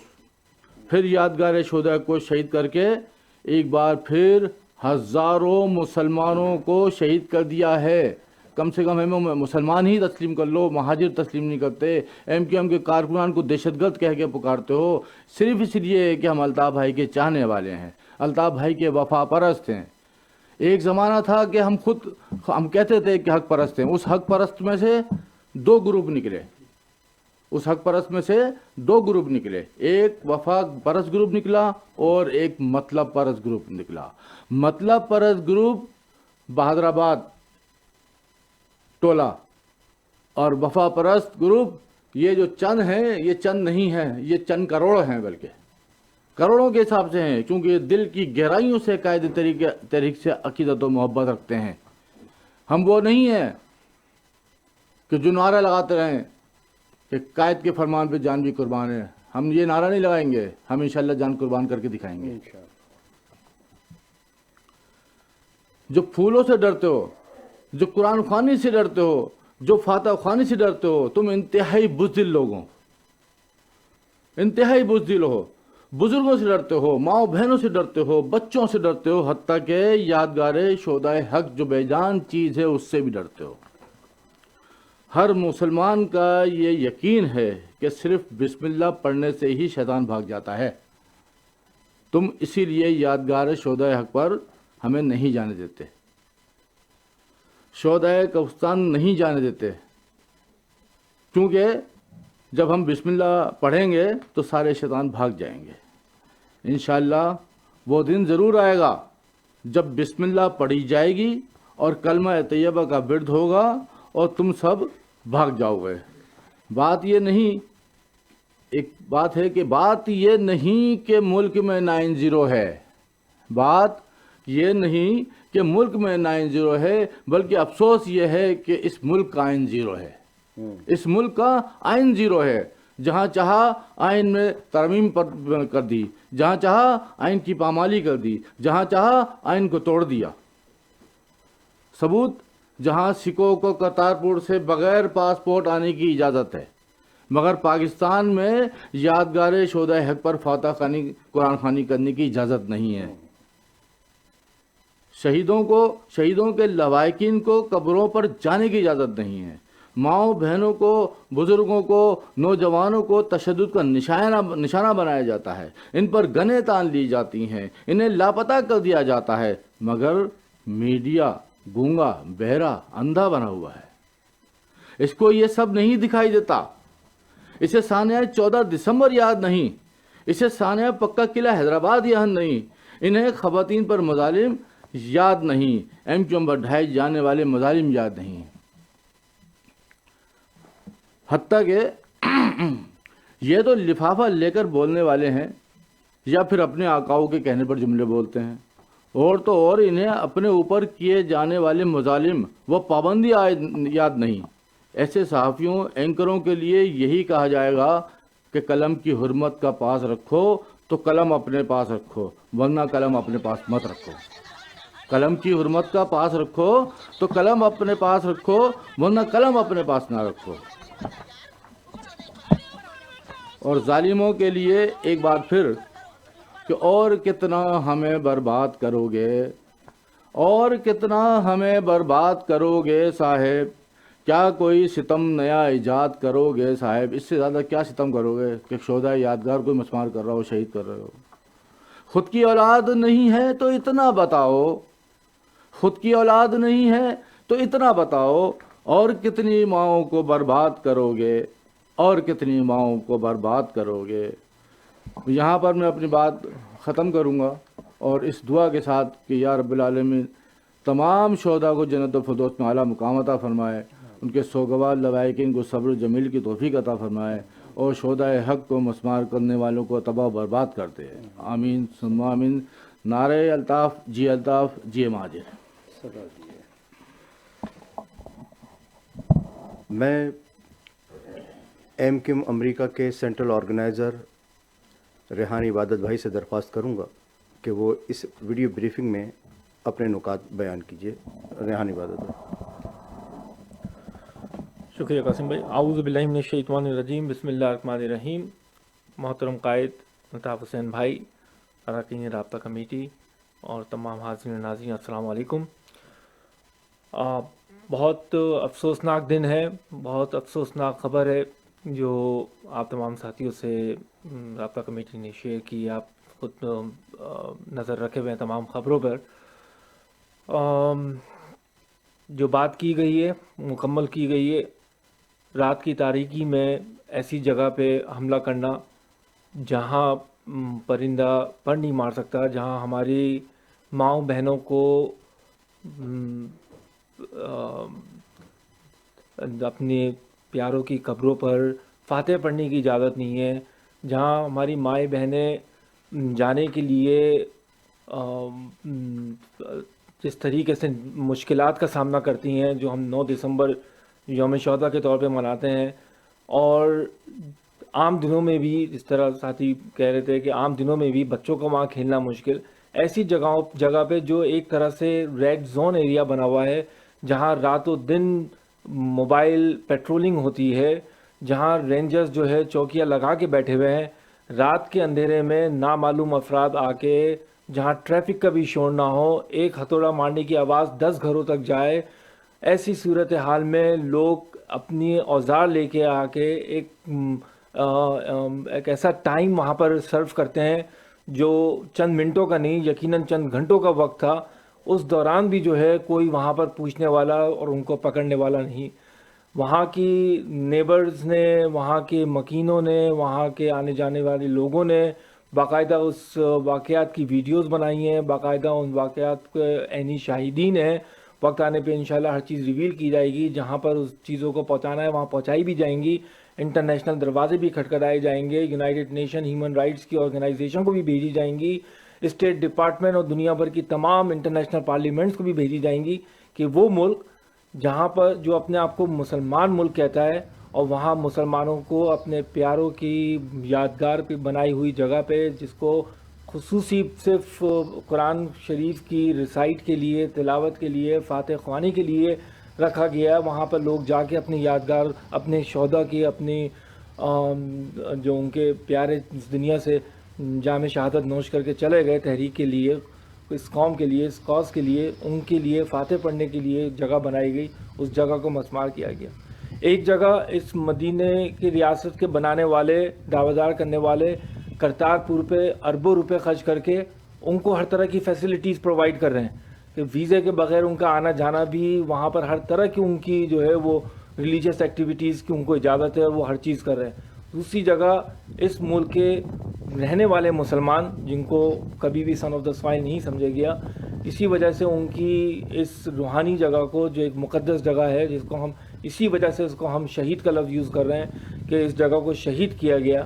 پھر یادگار شہداء کو شہید کر کے ایک بار پھر ہزاروں مسلمانوں کو شہید کر دیا ہے۔ کم سے کم ہمیں مسلمان ہی تسلیم کر لو، مہاجر تسلیم نہیں کرتے۔ ایم کے کارکنان کو دہشت گرد کہہ کے پکارتے ہو، صرف اس لیے کہ ہم الطاف بھائی کے چاہنے والے ہیں، الطاف بھائی کے وفا پرست ہیں۔ ایک زمانہ تھا کہ ہم کہتے تھے کہ حق پرست ہیں، اس حق پرست میں سے 2 گروپ نکلے، اس حق پرست میں سے 2 گروپ نکلے، ایک وفا پرست گروپ نکلا اور ایک مطلب پرست گروپ نکلا۔ مطلب پرست گروپ بہادر آباد ٹولہ اور وفا پرست گروپ یہ جو چند ہیں، یہ چند نہیں ہیں، یہ چند کروڑ ہیں، بلکہ کروڑوں کے حساب سے ہیں، کیونکہ دل کی گہرائیوں سے قائد تحریک سے عقیدت و محبت رکھتے ہیں۔ ہم وہ نہیں ہیں کہ جو نعرہ لگاتے رہیں کہ قائد کے فرمان پہ جان بھی قربان ہے۔ ہم یہ نعرہ نہیں لگائیں گے، ہم انشاءاللہ جان قربان کر کے دکھائیں گے۔ جو پھولوں سے ڈرتے ہو، جو قرآن خوانی سے ڈرتے ہو، جو فاتح خوانی سے ڈرتے ہو، تم انتہائی بزدل لوگ ہو، انتہائی بزدل ہو۔ بزرگوں سے ڈرتے ہو، ماؤں بہنوں سے ڈرتے ہو، بچوں سے ڈرتے ہو، حتیٰ کہ یادگار شہدائے حق جو بے جان چیز ہے اس سے بھی ڈرتے ہو۔ ہر مسلمان کا یہ یقین ہے کہ صرف بسم اللہ پڑھنے سے ہی شیطان بھاگ جاتا ہے۔ تم اسی لیے یادگار شہدائے حق پر ہمیں نہیں جانے دیتے، شہدائے کوہستان نہیں جانے دیتے، کیونکہ جب ہم بسم اللہ پڑھیں گے تو سارے شیطان بھاگ جائیں گے۔ انشاءاللہ وہ دن ضرور آئے گا جب بسم اللہ پڑھی جائے گی اور کلمہ طیبہ کا ورد ہوگا اور تم سب بھاگ جاؤ گے۔ بات یہ نہیں، ایک بات ہے کہ بات یہ نہیں کہ ملک میں 9-0 ہے، بات یہ نہیں کہ ملک میں 9-0 ہے، بلکہ افسوس یہ ہے کہ اس ملک کا آئین 0 ہے، اس ملک کا آئین 0 ہے۔ جہاں چاہا آئین میں ترمیم کر دی، جہاں چاہا آئین کی پامالی کر دی، جہاں چاہا آئین کو توڑ دیا۔ ثبوت، جہاں سکھوں کو کرتارپور سے بغیر پاسپورٹ آنے کی اجازت ہے، مگر پاکستان میں یادگار شہدائے حق پر فاتح خوانی قرآن خوانی کرنے کی اجازت نہیں ہے۔ شہیدوں کے لواحقین کو قبروں پر جانے کی اجازت نہیں ہے۔ ماؤں بہنوں کو، بزرگوں کو، نوجوانوں کو تشدد کا نشانہ بنایا جاتا ہے، ان پر گنیں تان لی جاتی ہیں، انہیں لاپتہ کر دیا جاتا ہے، مگر میڈیا گونگا، بہرا، اندھا بنا ہوا ہے، اس کو یہ سب نہیں دکھائی دیتا۔ اسے سانحہ 14 دسمبر یاد نہیں، اسے سانحہ پکا قلعہ حیدرآباد یاد نہیں، انہیں خواتین پر مظالم یاد نہیں، MQM پر ڈھائے جانے والے مظالم یاد نہیں، حتیٰ کہ یہ تو لفافہ لے کر بولنے والے ہیں یا پھر اپنے آقاؤں کے کہنے پر جملے بولتے ہیں، اور تو اور انہیں اپنے اوپر کیے جانے والے مظالم وہ پابندی یاد نہیں۔ ایسے صحافیوں، اینکروں کے لیے یہی کہا جائے گا کہ قلم کی حرمت کا پاس رکھو تو قلم اپنے پاس رکھو، ورنہ قلم اپنے پاس مت رکھو۔ قلم کی حرمت کا پاس رکھو تو قلم اپنے پاس رکھو، ورنہ قلم اپنے پاس نہ رکھو۔ اور ظالموں کے لیے ایک بار پھر کہ اور کتنا ہمیں برباد کرو گے، اور کتنا ہمیں برباد کرو گے صاحب، کیا کوئی ستم نیا ایجاد کرو گے صاحب، اس سے زیادہ کیا ستم کرو گے کہ شہدائے یادگار کوئی مسمار کر رہا ہو، شہید کر رہے ہو۔ خود کی اولاد نہیں ہے تو اتنا بتاؤ، خود کی اولاد نہیں ہے تو اتنا بتاؤ، اور کتنی ماؤں کو برباد کرو گے، اور کتنی ماؤں کو برباد کرو گے۔ یہاں پر میں اپنی بات ختم کروں گا اور اس دعا کے ساتھ کہ یا رب العالمین تمام شہداء کو جنت و فردوس میں اعلیٰ مقام عطا فرمائے، ان کے سوگوار لوائقین کو صبر و جمیل کی توفیق عطا فرمائے اور شہدائے حق کو مسمار کرنے والوں کو تباہ و برباد کرتے ہیں. آمین ثم آمین. نعرہ الطاف جی مہاجر. میں ایم کیوم امریکہ کے سینٹرل آرگنائزر ریحان عبادت بھائی سے درخواست کروں گا کہ وہ اس ویڈیو بریفنگ میں اپنے نکات بیان کیجیے. ریحان عبادت بھائی. شکریہ قاسم بھائی. اعوذ باللہ من الشیطان الرجیم. بسم اللہ الرحمن الرحیم. محترم قائد الطاف حسین بھائی، اراکین رابطہ کمیٹی اور تمام حاضرین ناظرین، السلام علیکم. بہت افسوسناک دن ہے، بہت افسوسناک خبر ہے جو آپ تمام ساتھیوں سے رابطہ کمیٹی نے شیئر کی. آپ خود نظر رکھے ہوئے ہیں تمام خبروں پر. جو بات کی گئی ہے مکمل کی گئی ہے. رات کی تاریکی میں ایسی جگہ پہ حملہ کرنا جہاں پرندہ پر نہیں مار سکتا، جہاں ہماری ماؤں بہنوں کو اپنے پیاروں کی قبروں پر فاتح پڑھنے کی اجازت نہیں ہے، جہاں ہماری مائیں بہنیں جانے کے لیے جس طریقے سے مشکلات کا سامنا کرتی ہیں، جو ہم 9 دسمبر یوم شہداء کے طور پہ مناتے ہیں. اور عام دنوں میں بھی، جس طرح ساتھی کہہ رہے تھے کہ عام دنوں میں بھی بچوں کو وہاں کھیلنا مشکل، ایسی جگہ پہ جو ایک طرح سے ریڈ زون ایریا بنا ہوا ہے، جہاں رات و دن موبائل پیٹرولنگ ہوتی ہے، جہاں رینجرز جو ہے چوکیاں لگا کے بیٹھے ہوئے ہیں. رات کے اندھیرے میں نامعلوم افراد آ کے جہاں ٹریفک کا بھی شور نہ ہو، ایک ہتھوڑا مارنے کی آواز 10 گھروں تک جائے، ایسی صورتحال میں لوگ اپنی اوزار لے کے آ کے ایک ایسا ٹائم وہاں پر سرو کرتے ہیں جو چند منٹوں کا نہیں، یقیناً چند گھنٹوں کا وقت تھا. اس دوران بھی جو ہے کوئی وہاں پر پوچھنے والا اور ان کو پکڑنے والا نہیں. وہاں کی نیبرز نے، وہاں کے مکینوں نے، وہاں کے آنے جانے والے لوگوں نے باقاعدہ اس واقعات کی ویڈیوز بنائی ہیں، باقاعدہ ان واقعات کے عینی شاہدین ہیں. وقت آنے پہ انشاءاللہ ہر چیز ریویل کی جائے گی. جہاں پر اس چیزوں کو پہنچانا ہے وہاں پہنچائی بھی جائیں گی. انٹرنیشنل دروازے بھی کھٹکھٹائے جائیں گے. یونائٹڈ نیشن ہیومن رائٹس کی آرگنائزیشن کو بھی بھیجی جائیں گی. اسٹیٹ ڈپارٹمنٹ اور دنیا بھر کی تمام انٹرنیشنل پارلیمنٹس کو بھی بھیجی جائیں گی کہ وہ ملک جہاں پر جو اپنے آپ کو مسلمان ملک کہتا ہے اور وہاں مسلمانوں کو اپنے پیاروں کی یادگار پہ بنائی ہوئی جگہ پہ، جس کو خصوصی صرف قرآن شریف کی ریسائٹ کے لیے، تلاوت کے لیے، فاتح خوانی کے لیے رکھا گیا ہے، وہاں پر لوگ جا کے اپنی یادگار، اپنے شہداء کی، اپنی جو ان کے پیارے اس دنیا سے جام شہادت نوش کر کے چلے گئے تحریک کے لیے، اس قوم کے لیے، اس کاز کے لیے، ان کے لیے فاتح پڑھنے کے لیے جگہ بنائی گئی. اس جگہ کو مسمار کیا گیا. ایک جگہ اس مدینے کی ریاست کے بنانے والے، دعویدار کرنے والے کرتارپور پہ اربوں روپے خرچ کر کے ان کو ہر طرح کی فیسلٹیز پرووائڈ کر رہے ہیں کہ ویزے کے بغیر ان کا آنا جانا بھی، وہاں پر ہر طرح کی ان کی جو ہے وہ ریلیجیس ایکٹیویٹیز کی ان کو اجازت ہے، وہ ہر چیز کر رہے ہیں. دوسری جگہ اس ملک کے رہنے والے مسلمان، جن کو کبھی بھی سن آف دا سوائل نہیں سمجھا گیا، اسی وجہ سے ان کی اس روحانی جگہ کو، جو ایک مقدس جگہ ہے، جس کو ہم اسی وجہ سے اس کو ہم شہید کا لفظ یوز کر رہے ہیں کہ اس جگہ کو شہید کیا گیا،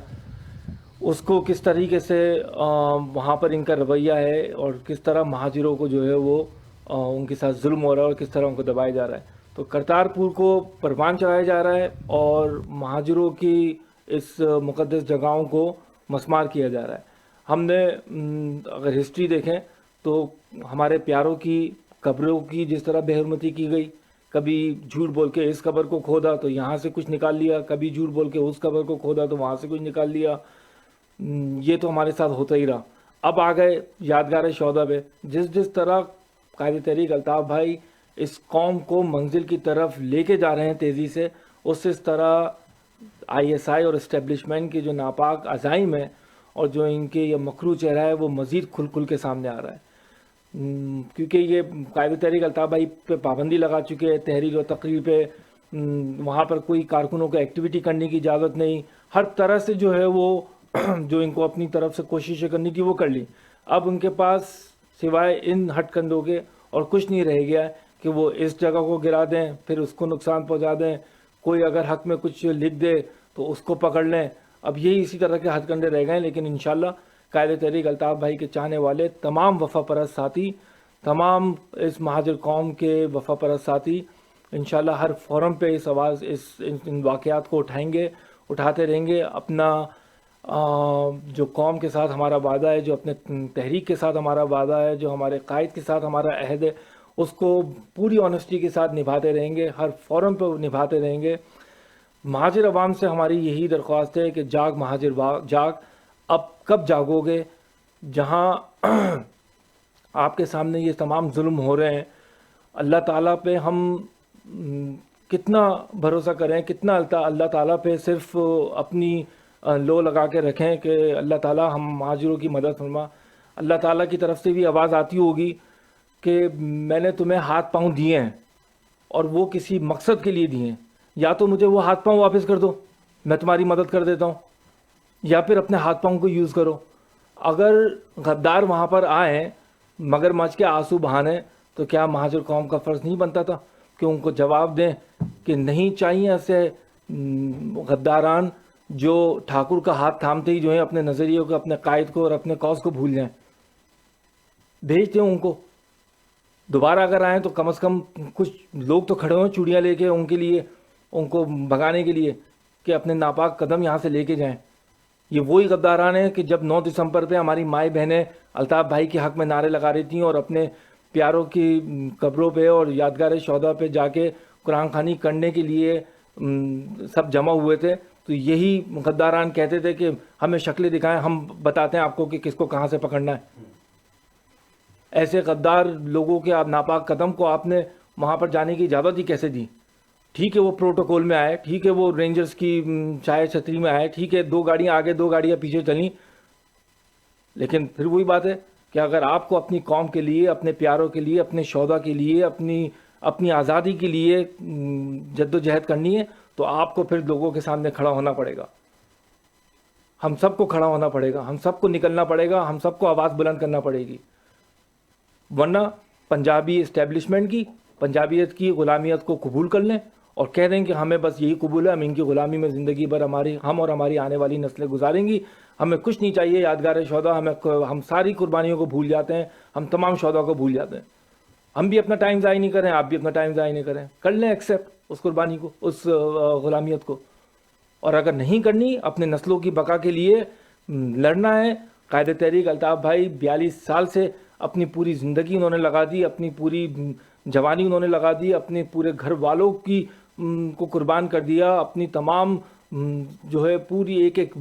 اس کو کس طریقے سے وہاں پر ان کا رویہ ہے اور کس طرح مہاجروں کو جو ہے وہ ان کے ساتھ ظلم ہو رہا ہے اور کس طرح ان کو دبایا جا رہا ہے. تو کرتارپور کو پروان چڑھایا جا رہا ہے اور مہاجروں کی اس مقدس جگہوں کو مسمار کیا جا رہا ہے. ہم نے اگر ہسٹری دیکھیں تو ہمارے پیاروں کی قبروں کی جس طرح بے حرمتی کی گئی، کبھی جھوٹ بول کے اس قبر کو کھودا تو یہاں سے کچھ نکال لیا، کبھی جھوٹ بول کے اس قبر کو کھودا تو وہاں سے کچھ نکال لیا، یہ تو ہمارے ساتھ ہوتا ہی رہا. اب آ گئے یادگار شہداء پہ. جس طرح قائد تحریک الطاف بھائی اس قوم کو منزل کی طرف لے کے جا رہے ہیں تیزی سے، اس طرح ISI اور اسٹیبلشمنٹ کے جو ناپاک عزائم ہیں اور جو ان کے یہ مکروہ چہرہ ہے وہ مزید کھل کے سامنے آ رہا ہے. کیونکہ یہ قائد تحریک الطاف بھائی پہ پابندی لگا چکے ہیں، تحریر و تقریر پہ وہاں پر کوئی کارکنوں کو ایکٹیویٹی کرنے کی اجازت نہیں. ہر طرح سے جو ہے وہ جو ان کو اپنی طرف سے کوششیں کرنی تھی وہ کر لی. اب ان کے پاس سوائے ان ہٹ کندوں کے اور کچھ نہیں رہ گیا کہ وہ اس جگہ کو گرا دیں پھر اس کو نقصان پہنچا دیں, کوئی اگر حق میں کچھ لکھ دے تو اس کو پکڑ لیں. اب یہی اسی طرح کے ہتھ کنڈے رہ گئے, لیکن انشاءاللہ قائد تحریک الطاف بھائی کے چاہنے والے تمام وفا پرست ساتھی, تمام اس مہاجر قوم کے وفا پرست ساتھی انشاءاللہ ہر فورم پہ اس آواز ان واقعات کو اٹھائیں گے, اٹھاتے رہیں گے. اپنا جو قوم کے ساتھ ہمارا وعدہ ہے, جو اپنے تحریک کے ساتھ ہمارا وعدہ ہے, جو ہمارے قائد کے ساتھ ہمارا عہد ہے, اس کو پوری آنیسٹی کے ساتھ نبھاتے رہیں گے, ہر فورم پہ نبھاتے رہیں گے. مہاجر عوام سے ہماری یہی درخواست ہے کہ جاگ مہاجر جاگ, اب کب جاگو گے؟ جہاں آپ کے سامنے یہ تمام ظلم ہو رہے ہیں, اللہ تعالیٰ پہ ہم کتنا بھروسہ کریں, کتنا اللہ تعالیٰ پہ صرف اپنی لو لگا کے رکھیں کہ اللہ تعالیٰ ہم مہاجروں کی مدد فرما. اللہ تعالیٰ کی طرف سے بھی آواز آتی ہوگی کہ میں نے تمہیں ہاتھ پاؤں دیے ہیں اور وہ کسی مقصد کے لیے دیے ہیں, یا تو مجھے وہ ہاتھ پاؤں واپس کر دو, میں تمہاری مدد کر دیتا ہوں, یا پھر اپنے ہاتھ پاؤں کو یوز کرو. اگر غدار وہاں پر آئیں مگر مچ کے آنسو بہانے, تو کیا مہاجر قوم کا فرض نہیں بنتا تھا کہ ان کو جواب دیں کہ نہیں چاہیے ایسے غداران جو ٹھاکر کا ہاتھ تھامتے ہی جو ہے اپنے نظریوں کو, اپنے قائد کو اور اپنے کاز کو بھول جائیں. بھیج دیں ان کو, دوبارہ اگر آئیں تو کم از کم کچھ لوگ تو کھڑے ہوں چوڑیاں لے کے ان کے لیے, ان کو بھگانے کے لیے کہ اپنے ناپاک قدم یہاں سے لے کے جائیں. یہ وہی غداران ہیں کہ جب 9 دسمبر پہ ہماری مائیں بہنیں الطاف بھائی کے حق میں نعرے لگا رہی تھیں اور اپنے پیاروں کی قبروں پہ اور یادگار شہداء پہ جا کے قرآن خوانی کرنے کے لیے سب جمع ہوئے تھے, تو یہی غداران کہتے تھے کہ ہمیں شکلیں دکھائیں, ہم بتاتے ہیں آپ کو کہ کس کو کہاں سے پکڑنا ہے. ایسے غدار لوگوں کے آپ ناپاک قدم کو آپ نے وہاں پر جانے کی اجازت ہی کیسے دی؟ ٹھیک ہے وہ پروٹوکول میں آئے, ٹھیک ہے وہ رینجرز کی چائے چھتری میں آئے, ٹھیک ہے 2 گاڑیاں آگے 2 گاڑیاں پیچھے چلیں, لیکن پھر وہی بات ہے کہ اگر آپ کو اپنی قوم کے لیے, اپنے پیاروں کے لیے, اپنے شہداء کے لیے, اپنی آزادی کے لیے جد و جہد کرنی ہے تو آپ کو پھر لوگوں کے سامنے کھڑا ہونا پڑے گا. ہم سب کو کھڑا ہونا پڑے گا, ہم سب کو نکلنا پڑے گا, ہم سب کو آواز بلند کرنا پڑے گی. ورنہ پنجابی اسٹیبلشمنٹ کی, پنجابیت کی غلامیت کو قبول کر لیں اور کہہ دیں کہ ہمیں بس یہی قبول ہے, ہم ان کی غلامی میں زندگی بھر ہم اور ہماری آنے والی نسلیں گزاریں گی, ہمیں کچھ نہیں چاہیے یادگار شہداء, ہم ساری قربانیوں کو بھول جاتے ہیں, ہم تمام شہداء کو بھول جاتے ہیں. ہم بھی اپنا ٹائم ضائع نہیں کریں, آپ بھی اپنا ٹائم ضائع نہیں کریں, کر لیں ایکسیپٹ اس قربانی کو, اس غلامیت کو. اور اگر نہیں کرنی, اپنے نسلوں کی بقا کے لیے لڑنا ہے. قائد تحریک الطاف بھائی 42 سال سے اپنی پوری زندگی انہوں نے لگا دی, اپنی پوری جوانی انہوں نے لگا دی, اپنے پورے گھر والوں کی کو قربان کر دیا, اپنی تمام جو ہے پوری ایک ایک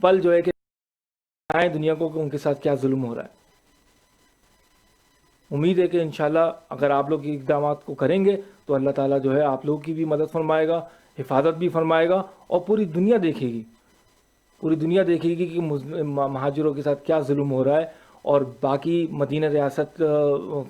پل جو ہے کہ آئے دنیا کو کہ ان کے ساتھ کیا ظلم ہو رہا ہے. امید ہے کہ انشاءاللہ اگر آپ لوگ اقدامات کو کریں گے تو اللہ تعالیٰ جو ہے آپ لوگوں کی بھی مدد فرمائے گا, حفاظت بھی فرمائے گا, اور پوری دنیا دیکھے گی, پوری دنیا دیکھے گی کہ مہاجروں کے ساتھ کیا ظلم ہو رہا ہے. اور باقی مدینہ ریاست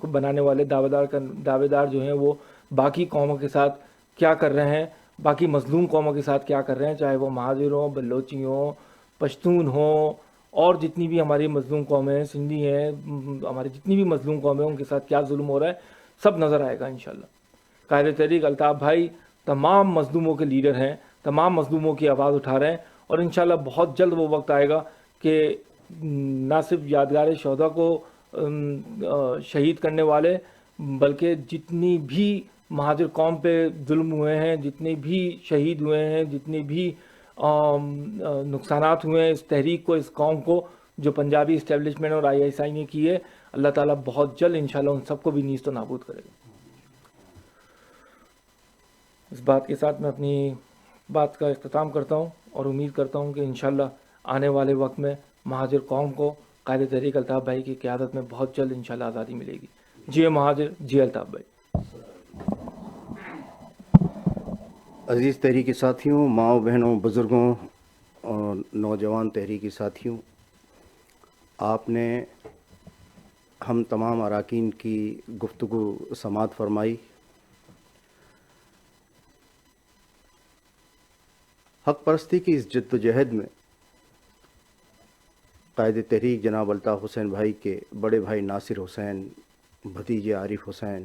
کو بنانے والے دعوے دار جو ہیں وہ باقی قوموں کے ساتھ کیا کر رہے ہیں, باقی مظلوم قوموں کے ساتھ کیا کر رہے ہیں, چاہے وہ مہاجر ہوں, بلوچی ہوں, پشتون ہوں, اور جتنی بھی ہماری مظلوم قومیں ہیں, سندھی ہیں, ہماری جتنی بھی مظلوم قومیں ہیں ان کے ساتھ کیا ظلم ہو رہا ہے, سب نظر آئے گا انشاءاللہ. قائد تحریک الطاف بھائی تمام مظلوموں کے لیڈر ہیں, تمام مظلوموں کی آواز اٹھا رہے ہیں, اور انشاءاللہ بہت جلد وہ وقت آئے گا کہ نہ صرف یادگار شہداء کو شہید کرنے والے, بلکہ جتنی بھی مہاجر قوم پہ ظلم ہوئے ہیں, جتنے بھی شہید ہوئے ہیں, جتنے بھی نقصانات ہوئے ہیں اس تحریک کو, اس قوم کو, جو پنجابی اسٹیبلشمنٹ اور ISI نے کی ہے, اللہ تعالیٰ بہت جلد انشاءاللہ ان سب کو بھی نیست و نابود کرے گا. اس بات کے ساتھ میں اپنی بات کا اختتام کرتا ہوں اور امید کرتا ہوں کہ انشاءاللہ آنے والے وقت میں مہاجر قوم کو قائد تحریک الطاف بھائی کی قیادت میں بہت جلد انشاءاللہ آزادی ملے گی. جی مہاجر, جی الطاف بھائی. عزیز تحریکی ساتھیوں, ماؤں بہنوں, بزرگوں اور نوجوان تحریکی ساتھیوں, آپ نے ہم تمام اراکین کی گفتگو سماعت فرمائی. حق پرستی کی اس جد و جہد میں قائد تحریک جناب الطاف حسین بھائی کے بڑے بھائی ناصر حسین, بھتیجے عارف حسین,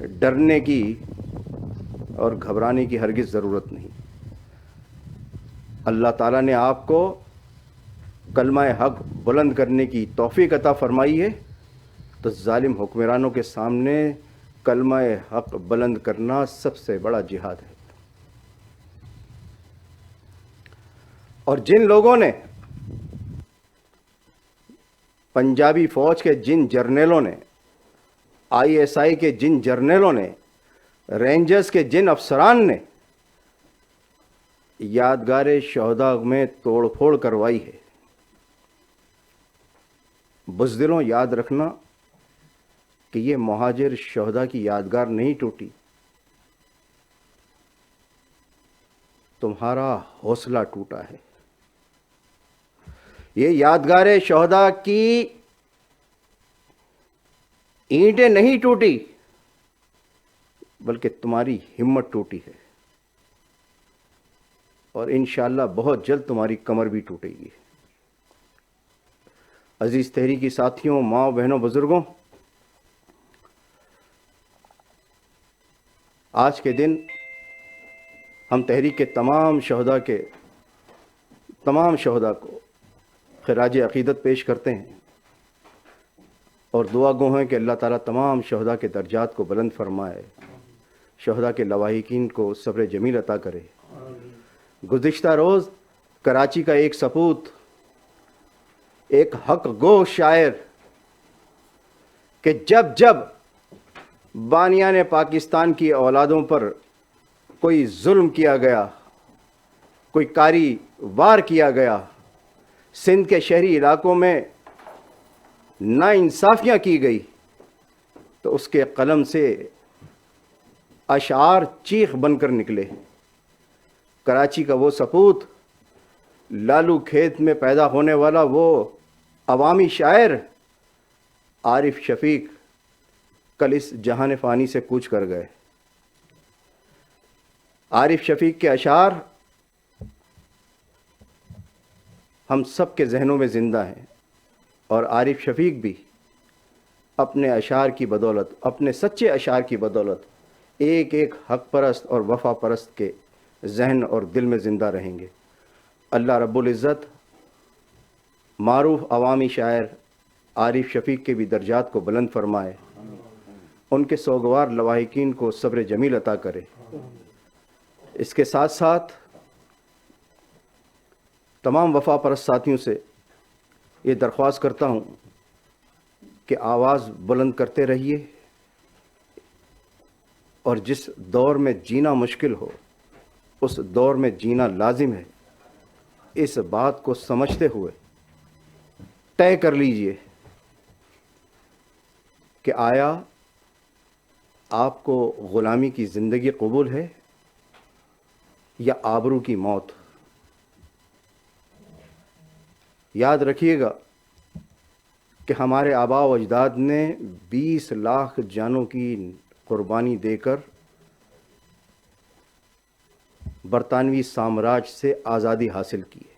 ڈرنے کی اور گھبرانے کی ہرگز ضرورت نہیں۔ اللہ تعالیٰ نے آپ کو کلمہ حق بلند کرنے کی توفیق عطا فرمائی ہے، تو ظالم حکمرانوں کے سامنے کلمہ حق بلند کرنا سب سے بڑا جہاد ہے۔ اور جن لوگوں نے، پنجابی فوج کے جن جرنیلوں نے، ISI کے جن جرنیلوں نے، رینجرز کے جن افسران نے یادگار شہداء میں توڑ پھوڑ کروائی ہے، بزدلوں یاد رکھنا کہ یہ مہاجر شہداء کی یادگار نہیں ٹوٹی، تمہارا حوصلہ ٹوٹا ہے۔ یہ یادگار شہداء کی اینٹیں نہیں ٹوٹی، بلکہ تمہاری ہمت ٹوٹی ہے، اور انشاءاللہ بہت جلد تمہاری کمر بھی ٹوٹے گی۔ عزیز تحریکی ساتھیوں، ماں بہنوں، بزرگوں، آج کے دن ہم تحریک کے تمام شہداء کو خراج عقیدت پیش کرتے ہیں اور دعا گو ہیں کہ اللہ تعالیٰ تمام شہداء کے درجات کو بلند فرمائے، شہداء کے لواحقین کو صبر جمیل عطا کرے۔ گزشتہ روز کراچی کا ایک سپوت، ایک حق گو شاعر، کہ جب بانیان پاکستان کی اولادوں پر کوئی ظلم کیا گیا، کوئی کاری وار کیا گیا، سندھ کے شہری علاقوں میں ناانصافیاں کی گئی، تو اس کے قلم سے اشعار چیخ بن کر نکلے۔ کراچی کا وہ سپوت، لالو کھیت میں پیدا ہونے والا وہ عوامی شاعر عارف شفیق کل اس جہان فانی سے کوچ کر گئے۔ عارف شفیق کے اشعار ہم سب کے ذہنوں میں زندہ ہیں، اور عارف شفیق بھی اپنے اشعار کی بدولت، اپنے سچے اشعار کی بدولت ایک ایک حق پرست اور وفا پرست کے ذہن اور دل میں زندہ رہیں گے۔ اللہ رب العزت معروف عوامی شاعر عارف شفیق کے بھی درجات کو بلند فرمائے، ان کے سوگوار لواحقین کو صبر جمیل عطا کرے۔ اس کے ساتھ ساتھ تمام وفا پرست ساتھیوں سے یہ درخواست کرتا ہوں کہ آواز بلند کرتے رہیے، اور جس دور میں جینا مشکل ہو اس دور میں جینا لازم ہے، اس بات کو سمجھتے ہوئے طے کر لیجئے کہ آیا آپ کو غلامی کی زندگی قبول ہے یا آبرو کی موت۔ یاد رکھیے گا کہ ہمارے آباء و اجداد نے 20 لاکھ جانوں کی قربانی دے کر برطانوی سامراج سے آزادی حاصل کی ہے۔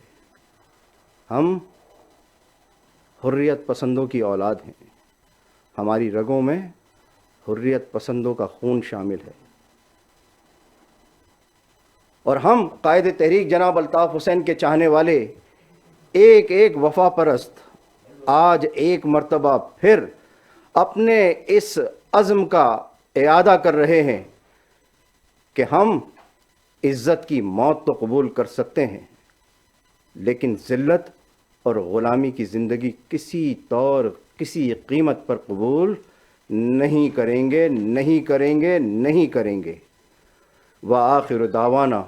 ہم حریت پسندوں کی اولاد ہیں، ہماری رگوں میں حریت پسندوں کا خون شامل ہے، اور ہم قائد تحریک جناب الطاف حسین کے چاہنے والے ایک ایک وفا پرست آج ایک مرتبہ پھر اپنے اس عزم کا اعادہ کر رہے ہیں کہ ہم عزت کی موت تو قبول کر سکتے ہیں، لیکن ذلت اور غلامی کی زندگی کسی طور کسی قیمت پر قبول نہیں کریں گے، نہیں کریں گے، نہیں کریں گے۔ وآخر دعوانا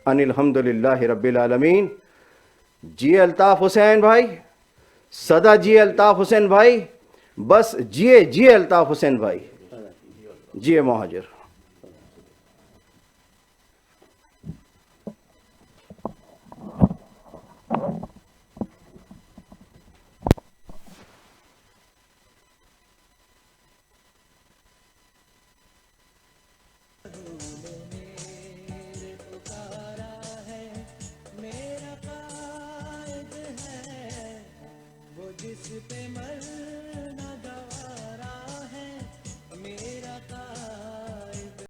ان الحمد للہ رب العالمین۔ جیے الطاف حسین بھائی، صدا جیے الطاف حسین بھائی، بس جیے جیے الطاف حسین بھائی، جیے مہاجر۔ میرا قائد ہے وہ جس پہ مر